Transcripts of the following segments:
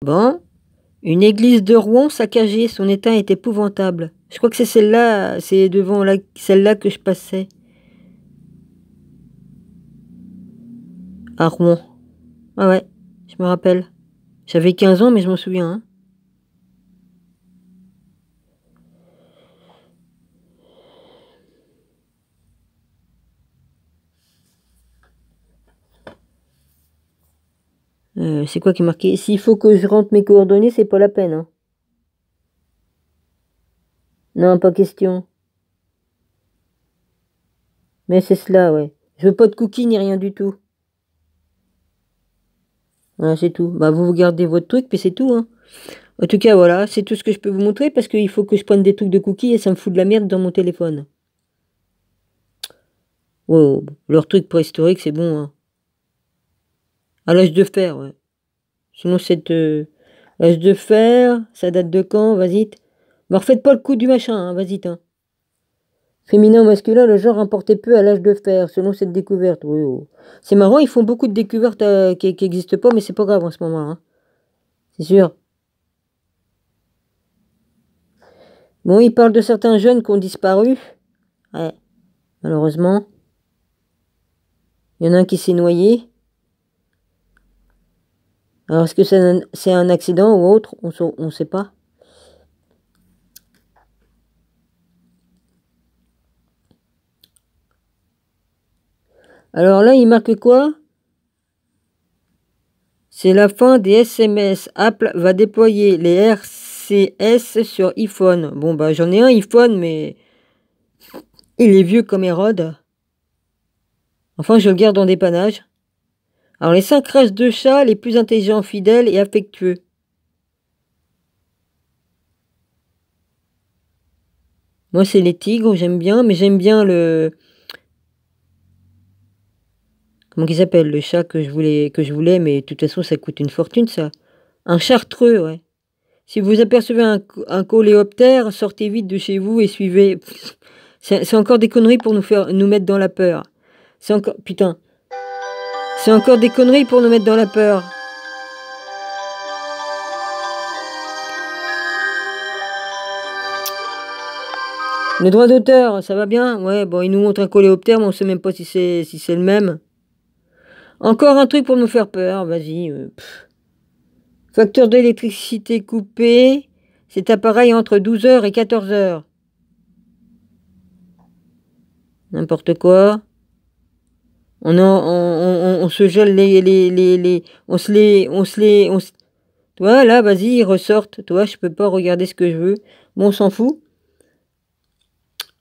Bon, une église de Rouen saccagée, son état est épouvantable. Je crois que c'est celle-là, c'est devant celle-là que je passais. À Rouen. Ah ouais, je me rappelle. J'avais 15 ans, mais je m'en souviens. Hein. C'est quoi qui est marqué? S'il faut que je rentre mes coordonnées, c'est pas la peine. Hein. Non, pas question. Mais c'est cela, ouais. Je veux pas de cookies ni rien du tout. Voilà, c'est tout. Bah, vous gardez votre truc, puis c'est tout. Hein. En tout cas, voilà, c'est tout ce que je peux vous montrer parce qu'il faut que je prenne des trucs de cookies et ça me fout de la merde dans mon téléphone. Wow, leur truc préhistorique, c'est bon. Hein. À l'âge de fer, ouais. Sinon, cette l'âge de fer, ça date de quand? Vas-y. Me refaites pas le coup du machin, hein, vas-y. Hein. Féminin ou masculin, le genre importait peu à l'âge de fer, selon cette découverte. Oui, oh. C'est marrant, ils font beaucoup de découvertes qui n'existent pas, mais c'est pas grave en ce moment. Hein. C'est sûr. Bon, ils parlent de certains jeunes qui ont disparu. Ouais, malheureusement. Il y en a un qui s'est noyé. Alors, est-ce que c'est un accident ou autre? On ne sait pas. Alors là, il marque quoi? C'est la fin des SMS. Apple va déployer les RCS sur iPhone. Bon, bah, j'en ai un iPhone, mais il est vieux comme Hérode. Enfin, je le garde en dépannage. Alors, les 5 races de chats les plus intelligents, fidèles et affectueux. Moi, c'est les tigres, j'aime bien, mais j'aime bien le... Comment il s'appelle? Le chat que je voulais, mais de toute façon, ça coûte une fortune, ça. Un chartreux, ouais. Si vous apercevez un coléoptère, sortez vite de chez vous et suivez. C'est encore des conneries pour nous mettre dans la peur. C'est encore... Putain. C'est encore des conneries pour nous mettre dans la peur. Le droit d'auteur, ça va bien? Ouais, bon, il nous montre un coléoptère, mais on sait même pas si c'est le même. Encore un truc pour nous faire peur, vas-y. Facteur d'électricité coupé. Cet appareil entre 12h et 14h. N'importe quoi. On se gèle on se les, toi, là, vas-y, ils ressortent. Toi, je peux pas regarder ce que je veux. Bon, on s'en fout.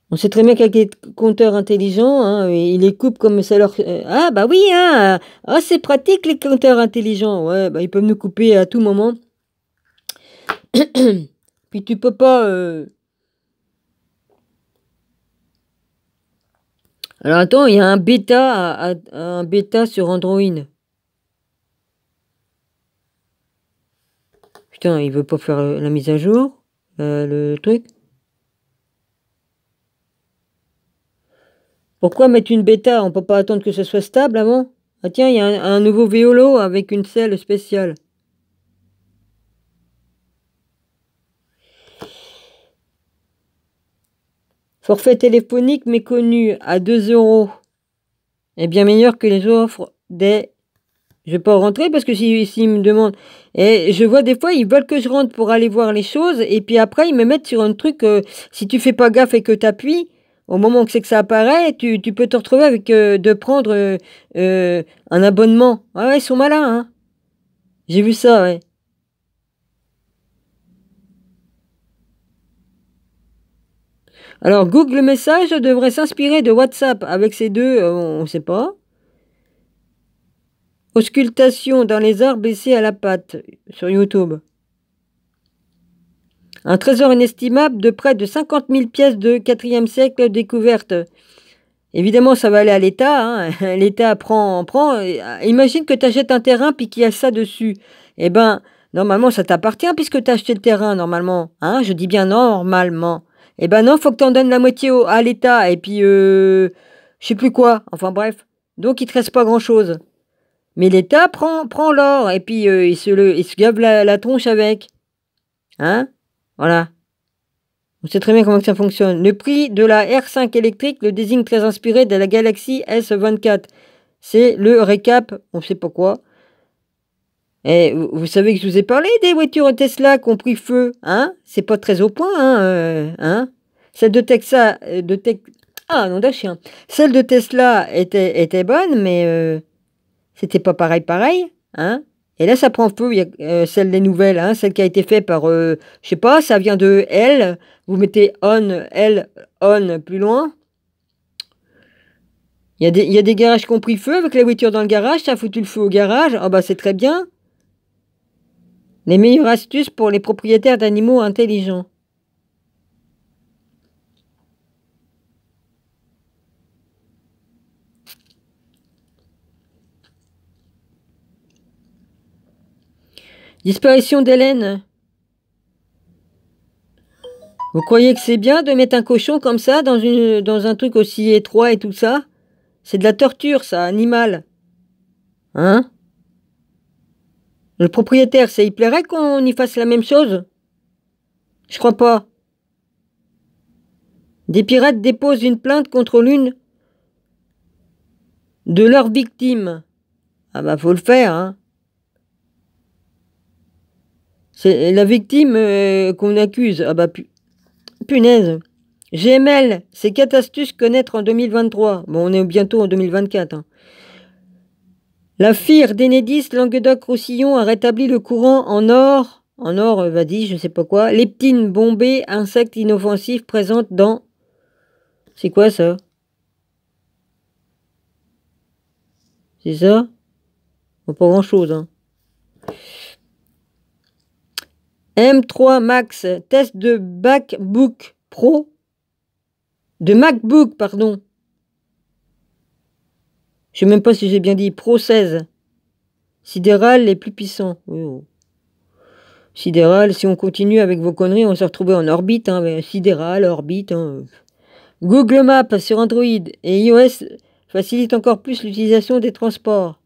On sait très bien qu'avec les compteurs intelligents, hein, ils les coupent comme ça leur... Ah, bah oui, hein. Ah, c'est pratique, les compteurs intelligents. Ouais, bah ils peuvent nous couper à tout moment. Puis tu peux pas... Alors attends, il y a un bêta sur Android. Putain, il veut pas faire la mise à jour, le truc. Pourquoi mettre une bêta? On peut pas attendre que ce soit stable avant? Ah tiens, il y a un nouveau vélo avec une selle spéciale. Forfait téléphonique méconnu à 2 € est bien meilleur que les offres des... Je vais pas rentrer parce que s'ils me demandent... Et je vois des fois, ils veulent que je rentre pour aller voir les choses. Et puis après, ils me mettent sur un truc... si tu fais pas gaffe et que tu appuies, au moment que c'est que ça apparaît, tu peux te retrouver avec de prendre un abonnement. Ah ouais, ils sont malins, hein. J'ai vu ça, ouais. Alors, Google Message devrait s'inspirer de WhatsApp avec ces deux, on ne sait pas. Auscultation dans les arbres baissés à la patte sur YouTube. Un trésor inestimable de près de 50 000 pièces de 4e siècle découvertes. Évidemment, ça va aller à l'État. Hein. L'État prend. Imagine que tu achètes un terrain puis qu'il y a ça dessus. Eh ben, normalement, ça t'appartient puisque tu as acheté le terrain, normalement. Hein, je dis bien normalement. Eh ben non, faut que tu en donnes la moitié à l'État. Et puis, je sais plus quoi. Enfin bref. Donc, il te reste pas grand-chose. Mais l'État prend l'or et puis il se gave la tronche avec. Hein? Voilà. On sait très bien comment ça fonctionne. Le prix de la R5 électrique le désigne très inspiré de la Galaxy S24. C'est le récap, on ne sait pas quoi. Et vous savez que je vous ai parlé des voitures Tesla qui ont pris feu, hein? C'est pas très au point, hein? Celle de Texas, ah non d'un chien. Celle de Tesla était bonne, mais c'était pas pareil, hein? Et là, ça prend feu. Il y a celle des nouvelles, hein, celle qui a été faite par, je sais pas, ça vient de L. Vous mettez on plus loin. Il y a des garages qui ont pris feu avec la voiture dans le garage. Ça a foutu le feu au garage. Ah bah c'est très bien. Les meilleures astuces pour les propriétaires d'animaux intelligents. Disparition d'Hélène. Vous croyez que c'est bien de mettre un cochon comme ça dans un truc aussi étroit et tout ça? C'est de la torture, ça, animal. Hein? Le propriétaire, ça y plairait qu'on y fasse la même chose? Je crois pas. Des pirates déposent une plainte contre l'une de leurs victimes. Ah bah faut le faire, hein. C'est la victime qu'on accuse. Ah bah punaise. GML, c'est 4 astuces connaître en 2023. Bon, on est bientôt en 2024. Hein. La FIR d'Enedis Languedoc-Roussillon a rétabli le courant en or. En or, vas-y, je sais pas quoi. Leptine bombée, insecte inoffensif présente dans... C'est quoi ça? C'est ça? Pas grand-chose, hein. M3 Max, test de MacBook Pro. De MacBook, pardon. Je sais même pas si j'ai bien dit. Pro 16. Sidéral les plus puissants. Oh. Sidéral, si on continue avec vos conneries, on va se retrouver en orbite. Hein, sidéral, orbite. Hein. Google Maps sur Android et iOS facilite encore plus l'utilisation des transports.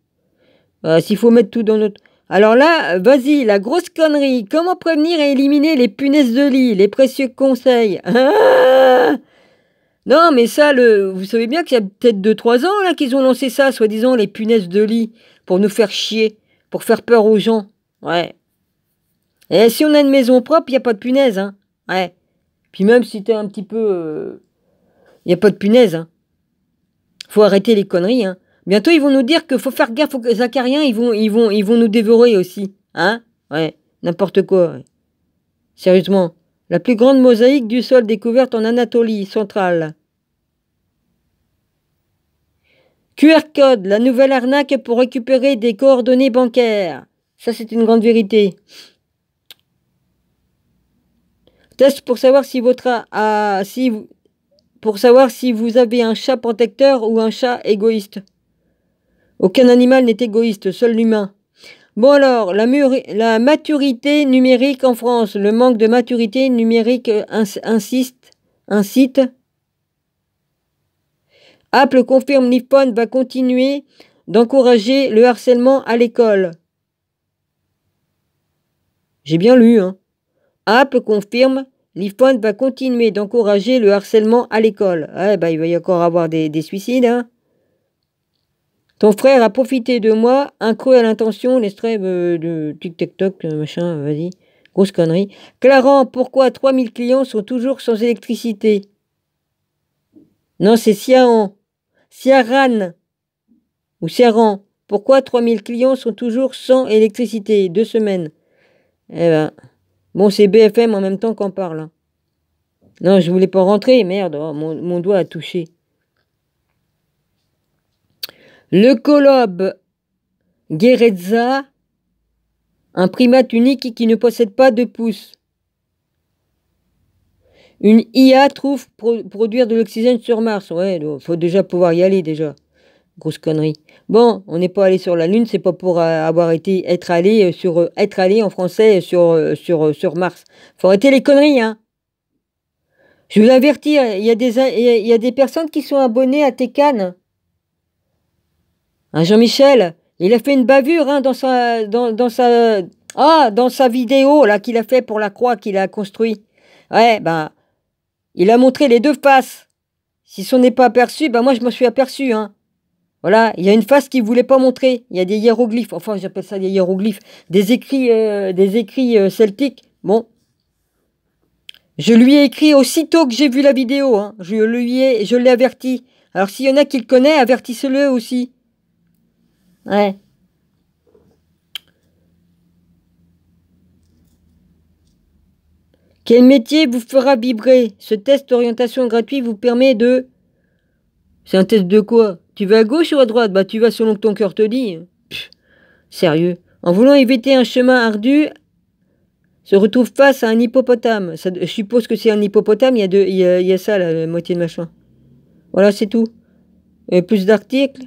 S'il faut mettre tout dans notre... Alors là, vas-y, la grosse connerie. Comment prévenir et éliminer les punaises de lit? Les précieux conseils. Ah non, mais ça, vous savez bien qu'il y a peut-être 2-3 ans là qu'ils ont lancé ça, soi-disant les punaises de lit, pour nous faire chier, pour faire peur aux gens. Ouais. Et si on a une maison propre, il n'y a pas de punaise, hein. Ouais. Puis même si t'es un petit peu... il n'y a pas de punaise, hein. Faut arrêter les conneries, hein. Bientôt, ils vont nous dire qu'il faut faire gaffe aux acariens, ils vont nous dévorer aussi. Hein? Ouais, n'importe quoi. Ouais. Sérieusement. La plus grande mosaïque du sol découverte en Anatolie centrale. QR code, la nouvelle arnaque pour récupérer des coordonnées bancaires. Ça, c'est une grande vérité. Test pour savoir si pour savoir si vous avez un chat protecteur ou un chat égoïste. Aucun animal n'est égoïste, seul l'humain. Bon alors, la maturité numérique en France. Le manque de maturité numérique incite. Apple confirme l'iPhone va continuer d'encourager le harcèlement à l'école. J'ai bien lu, hein. Apple confirme l'iPhone va continuer d'encourager le harcèlement à l'école. Ah, bah, il va y encore avoir des suicides, hein. Ton frère a profité de moi, un creux à l'intention, l'extrait de tic-tac-toc, machin, vas-y, grosse connerie. Clarence, pourquoi 3000 clients sont toujours sans électricité? Non, c'est Ciaran. Ou Ciaran. Pourquoi 3000 clients sont toujours sans électricité? 2 semaines. Eh ben, bon, c'est BFM en même temps qu'on parle. Hein. Non, je voulais pas rentrer, merde, oh, mon doigt a touché. Le colobe Guereza, un primate unique qui ne possède pas de pouce. Une IA trouve produire de l'oxygène sur Mars. Ouais, il faut déjà pouvoir y aller déjà. Grosse connerie. Bon, on n'est pas allé sur la Lune, c'est pas pour être allé en français sur Mars. Faut arrêter les conneries, hein. Je vous avertis, il y a des personnes qui sont abonnées à Tecan. Hein, Jean-Michel, Il a fait une bavure hein, dans sa vidéo là qu'il a fait pour la croix qu'il a construit. Ouais, ben, il a montré les deux faces. Si on n'est pas aperçu, ben moi je me suis aperçu. Hein. Voilà, il y a une face qu'il voulait pas montrer. Il y a des hiéroglyphes, enfin j'appelle ça des hiéroglyphes, des écrits celtiques. Bon, je lui ai écrit aussitôt que j'ai vu la vidéo. Hein. Je l'ai averti. Alors s'il y en a qui le connaissent, avertissez-le aussi. Ouais. Quel métier vous fera vibrer? Ce test d'orientation gratuit vous permet de... C'est un test de quoi? Tu vas à gauche ou à droite? Bah tu vas selon que ton cœur te dit. Pff, sérieux. En voulant éviter un chemin ardu, se retrouve face à un hippopotame. Ça, je suppose que c'est un hippopotame, il y a ça, la moitié de machin. Voilà, c'est tout. Et plus d'articles.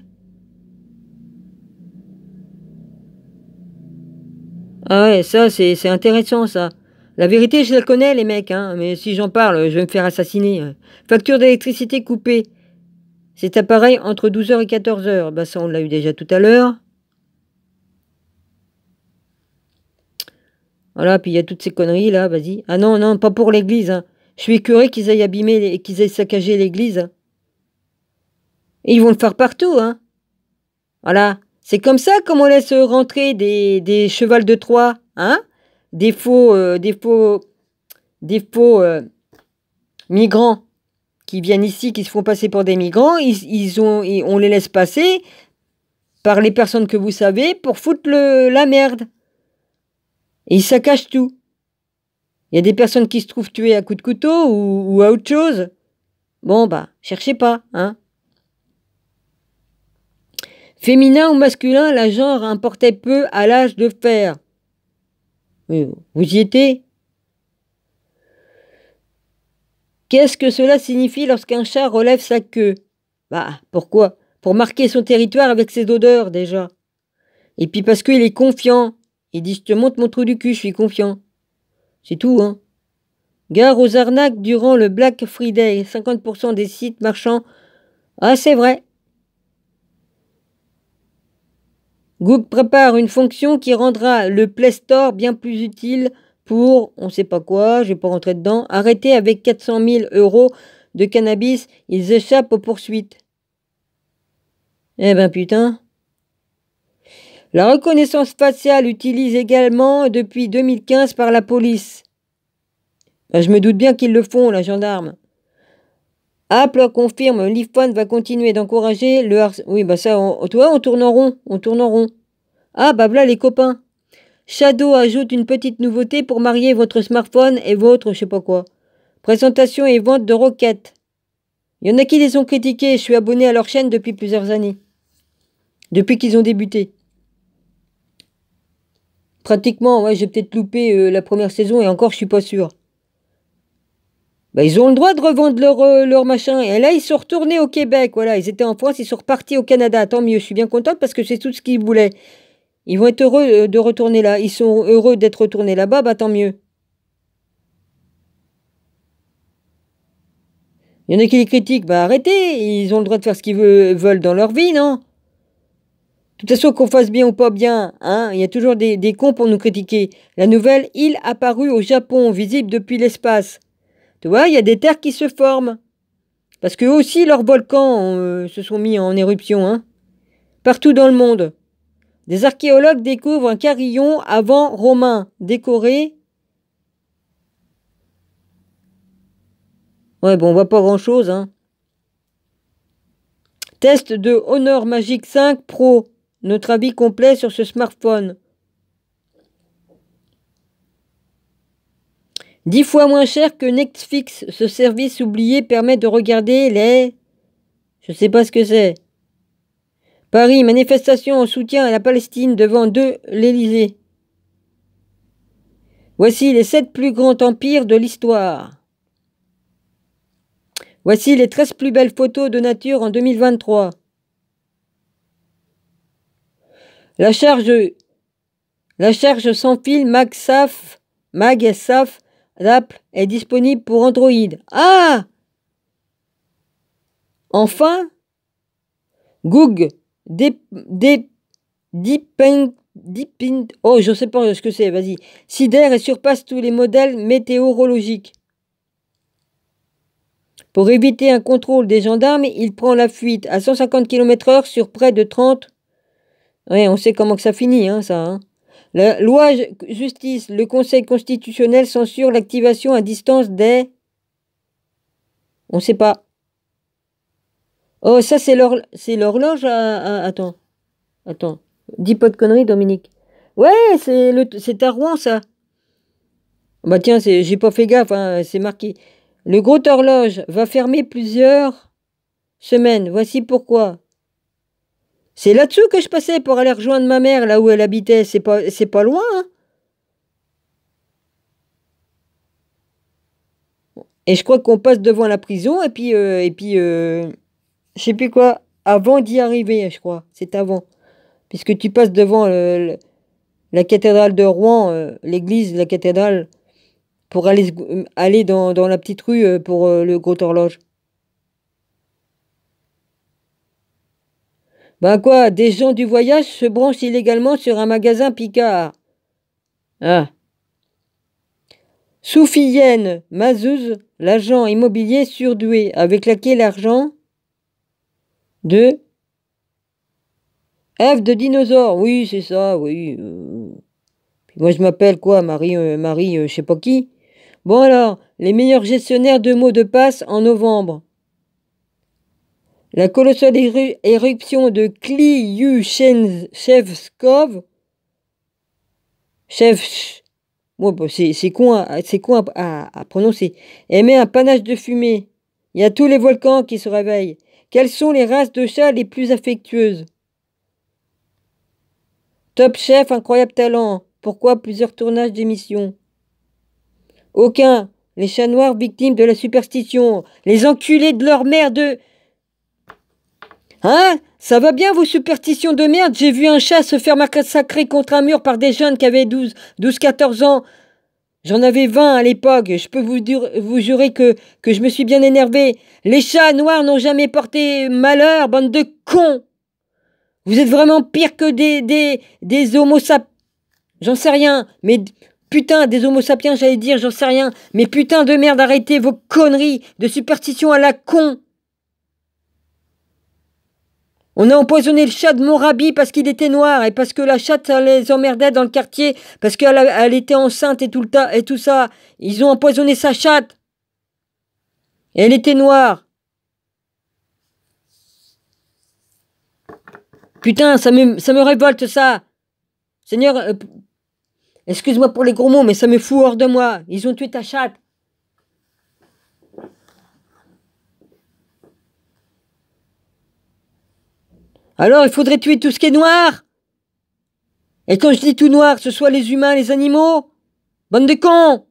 Ah ouais, ça, c'est intéressant, ça. La vérité, je la connais, les mecs, hein, mais si j'en parle, je vais me faire assassiner. Facture d'électricité coupée. Cet appareil entre 12 h et 14 h. Bah ça, on l'a eu déjà tout à l'heure. Voilà, puis il y a toutes ces conneries, là, vas-y. Ah non, non, pas pour l'église, hein. Je suis curé qu'ils aillent abîmer, qu'ils aillent saccager l'église. Hein. Et ils vont le faire partout, hein. Voilà. C'est comme ça qu'on on laisse rentrer des chevals de Troie, hein. Des faux migrants qui viennent ici, qui se font passer pour des migrants. On les laisse passer par les personnes que vous savez pour foutre la merde. Et ils saccagent tout. Il y a des personnes qui se trouvent tuées à coups de couteau ou à autre chose. Bon, bah, cherchez pas, hein. Féminin ou masculin, la genre importait peu à l'âge de fer. Vous y étiez? Qu'est-ce que cela signifie lorsqu'un chat relève sa queue? Bah, pourquoi? Pour marquer son territoire avec ses odeurs, déjà. Et puis parce qu'il est confiant. Il dit, je te montre mon trou du cul, je suis confiant. C'est tout, hein. Gare aux arnaques durant le Black Friday. 50% des sites marchands. Ah, c'est vrai. Google prépare une fonction qui rendra le Play Store bien plus utile pour, on sait pas quoi, je vais pas rentrer dedans, arrêter avec 400 000 € de cannabis, ils échappent aux poursuites. Eh ben putain. La reconnaissance faciale utilise également depuis 2015 par la police. Ben, je me doute bien qu'ils le font, la gendarme. Apple confirme, l'iPhone va continuer d'encourager le harcèlement. Oui, bah ça, toi, on tourne en rond, on tourne en rond. Ah, bah voilà les copains. Shadow ajoute une petite nouveauté pour marier votre smartphone et votre je sais pas quoi. Présentation et vente de roquettes. Il y en a qui les ont critiqués, je suis abonné à leur chaîne depuis plusieurs années. Depuis qu'ils ont débuté. Pratiquement, ouais, j'ai peut-être loupé la première saison et encore je suis pas sûr. Bah, ils ont le droit de revendre leur machin. Et là, ils sont retournés au Québec. Voilà, ils étaient en France, ils sont repartis au Canada. Tant mieux, je suis bien contente parce que c'est tout ce qu'ils voulaient. Ils vont être heureux de retourner là. Ils sont heureux d'être retournés là-bas, bah tant mieux. Il y en a qui les critiquent, bah arrêtez, ils ont le droit de faire ce qu'ils veulent dans leur vie, non? De toute façon, qu'on fasse bien ou pas bien, hein, il y a toujours des cons pour nous critiquer. La nouvelle île apparue au Japon, visible depuis l'espace. Tu vois, il y a des terres qui se forment. Parce qu'eux aussi, leurs volcans se sont mis en éruption, hein. Partout dans le monde. Des archéologues découvrent un carillon avant romain, décoré. Ouais, bon, on voit pas grand-chose, hein. Test de Honor Magic 5 Pro. Notre avis complet sur ce smartphone. 10 fois moins cher que Netflix. Ce service oublié permet de regarder les... Je sais pas ce que c'est. Paris, manifestation en soutien à la Palestine devant l'Élysée. Voici les 7 plus grands empires de l'histoire. Voici les 13 plus belles photos de nature en 2023. La charge sans fil MagSafe d'Apple est disponible pour Android. Ah! Enfin, Google Oh, je sais pas ce que c'est, vas-y. Sidère et surpasse tous les modèles météorologiques. Pour éviter un contrôle des gendarmes, il prend la fuite à 150 km/h sur près de 30. Ouais, on sait comment que ça finit, hein, ça. Hein. La loi justice, le Conseil constitutionnel censure l'activation à distance des... On sait pas. Oh, ça c'est l'horloge Attends. Attends. Dis pas de conneries, Dominique. Ouais, c'est à Rouen, ça. Bah tiens, j'ai pas fait gaffe, hein, c'est marqué. Le gros horloge va fermer plusieurs semaines. Voici pourquoi. C'est là-dessous que je passais pour aller rejoindre ma mère, là où elle habitait. C'est pas loin, hein. Et je crois qu'on passe devant la prison, je sais plus quoi, avant d'y arriver, je crois. C'est avant. Puisque tu passes devant la cathédrale de Rouen, l'église, la cathédrale, pour aller dans la petite rue pour le gros horloge. Ben quoi, des gens du voyage se branchent illégalement sur un magasin Picard. Ah. Soufiane Mazeuse, l'agent immobilier surdoué, avec laquelle l'argent de F de dinosaure. Oui, c'est ça, oui. Moi, je m'appelle quoi, Marie, je sais pas qui. Bon alors, les meilleurs gestionnaires de mots de passe en novembre. La colossale éruption de Kliuchevskov. Bon, bah, c'est con, à prononcer. Émet un panache de fumée. Il y a tous les volcans qui se réveillent. Quelles sont les races de chats les plus affectueuses? Top Chef, incroyable talent. Pourquoi plusieurs tournages d'émissions? Aucun. Les chats noirs victimes de la superstition. Les enculés de leur mère de... Hein? Ça va bien vos superstitions de merde? J'ai vu un chat se faire massacrer contre un mur par des jeunes qui avaient 12, 14 ans. J'en avais 20 à l'époque. Je peux vous jurer que je me suis bien énervé. Les chats noirs n'ont jamais porté malheur, bande de cons. Vous êtes vraiment pire que des homo sapiens. J'en sais rien. Mais putain, des homo sapiens, j'allais dire, j'en sais rien. Mais putain de merde, arrêtez vos conneries de superstition à la con. On a empoisonné le chat de Morabi parce qu'il était noir et parce que la chatte, ça les emmerdait dans le quartier parce qu'elle était enceinte et tout ça. Ils ont empoisonné sa chatte. Et elle était noire. Putain, ça me révolte ça. Seigneur, excuse-moi pour les gros mots, mais ça me fout hors de moi. Ils ont tué ta chatte. Alors, il faudrait tuer tout ce qui est noir. Et quand je dis tout noir, ce soit les humains, les animaux. Bande de cons.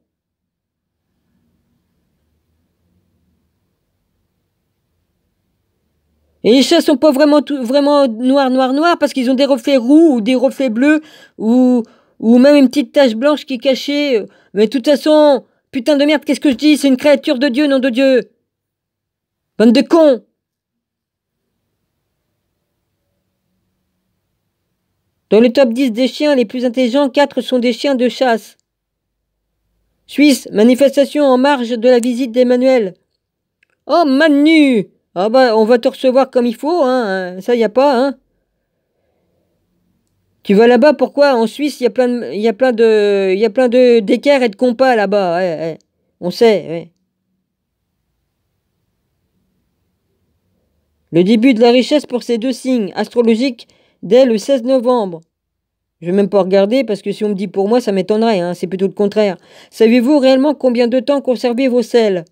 Et les chats sont pas vraiment noirs parce qu'ils ont des reflets roux ou des reflets bleus ou même une petite tache blanche qui est cachée. Mais de toute façon, putain de merde, qu'est-ce que je dis? C'est une créature de Dieu, nom de Dieu. Bande de cons. Dans le top 10 des chiens les plus intelligents, 4 sont des chiens de chasse. Suisse, manifestation en marge de la visite d'Emmanuel. Oh, Manu! Ah bah, on va te recevoir comme il faut, hein. Ça, y a pas, hein. Tu vas là-bas, pourquoi? En Suisse, il y a plein de d'équerres et de compas là-bas. Ouais, ouais. On sait, ouais. Le début de la richesse pour ces deux signes astrologiques dès le 16 novembre. Je vais même pas regarder parce que si on me dit pour moi, ça m'étonnerait, hein. C'est plutôt le contraire. Savez-vous réellement combien de temps conserver vos sels?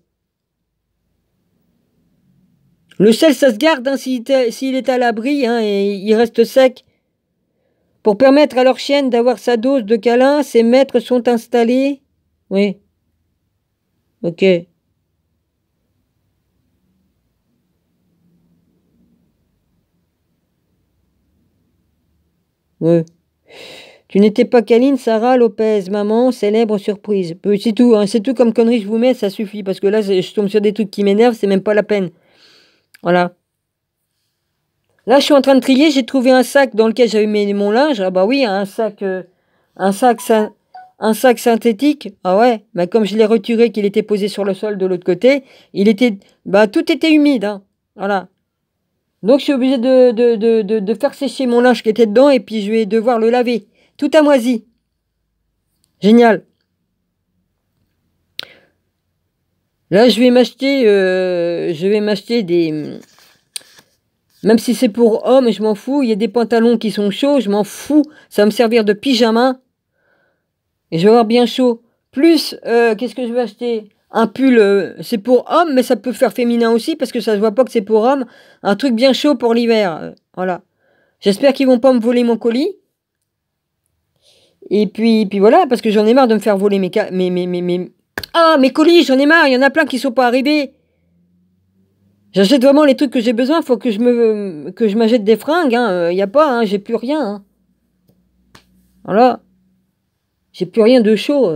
Le sel, ça se garde hein, s'il est à l'abri hein, et il reste sec. Pour permettre à leur chienne d'avoir sa dose de câlin, ces maîtres sont installés. Oui. Ok. Oui. Tu n'étais pas câline, Sarah Lopez, maman, célèbre surprise. C'est tout, hein, c'est tout comme connerie je vous mets, ça suffit. Parce que là, je tombe sur des trucs qui m'énervent, c'est même pas la peine. Voilà. Là, je suis en train de trier. J'ai trouvé un sac dans lequel j'avais mis mon linge. Ah bah oui, un sac, un sac synthétique. Ah ouais. Bah comme je l'ai retiré, qu'il était posé sur le sol de l'autre côté, il était, bah tout était humide. Hein. Voilà. Donc je suis obligé de faire sécher mon linge qui était dedans et puis je vais devoir le laver. Tout à moisi. Génial. Là, je vais m'acheter des, même si c'est pour hommes, je m'en fous. Il y a des pantalons qui sont chauds, je m'en fous. Ça va me servir de pyjama. Et je vais avoir bien chaud. Plus, qu'est-ce que je vais acheter? Un pull, c'est pour homme, mais ça peut faire féminin aussi, parce que ça se voit pas que c'est pour homme. Un truc bien chaud pour l'hiver. Voilà. J'espère qu'ils vont pas me voler mon colis. Et puis voilà, parce que j'en ai marre de me faire voler Ah, mes colis, j'en ai marre, il y en a plein qui sont pas arrivés. J'achète vraiment les trucs que j'ai besoin, faut que je m'achète des fringues, hein. Y a pas, hein, j'ai plus rien, hein. Voilà. J'ai plus rien de chaud.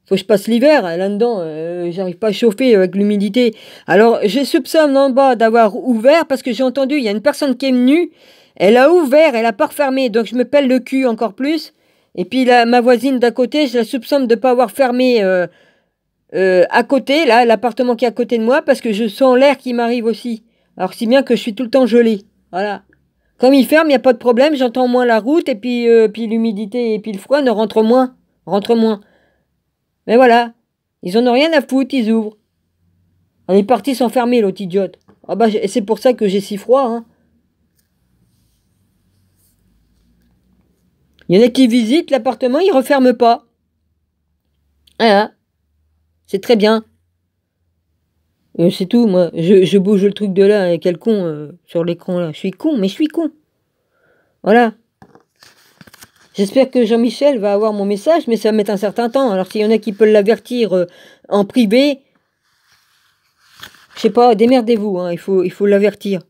Faut que je passe l'hiver là-dedans. J'arrive pas à chauffer avec l'humidité. Alors, je soupçonne en bas d'avoir ouvert parce que j'ai entendu, il y a une personne qui est venue. Elle a ouvert, elle a pas refermé. Donc, je me pèle le cul encore plus. Et puis, là, ma voisine d'à côté, je la soupçonne de pas avoir fermé à côté, là, l'appartement qui est à côté de moi, parce que je sens l'air qui m'arrive aussi. Alors, si bien que je suis tout le temps gelée. Voilà. Comme il ferme, il n'y a pas de problème. J'entends moins la route et puis l'humidité et puis le froid ne rentrent moins. Rentrent moins. Mais voilà, ils en ont rien à foutre, ils ouvrent. On est parti s'enfermer, l'autre idiote. Ah bah, c'est pour ça que j'ai si froid, hein. Il y en a qui visitent l'appartement, ils referment pas. Voilà, c'est très bien. C'est tout, moi. Je bouge le truc de là, et quel con sur l'écran là. Je suis con, mais je suis con. Voilà. J'espère que Jean-Michel va avoir mon message, mais ça va mettre un certain temps. Alors s'il y en a qui peuvent l'avertir en privé, je sais pas, démerdez-vous, hein, il faut l'avertir.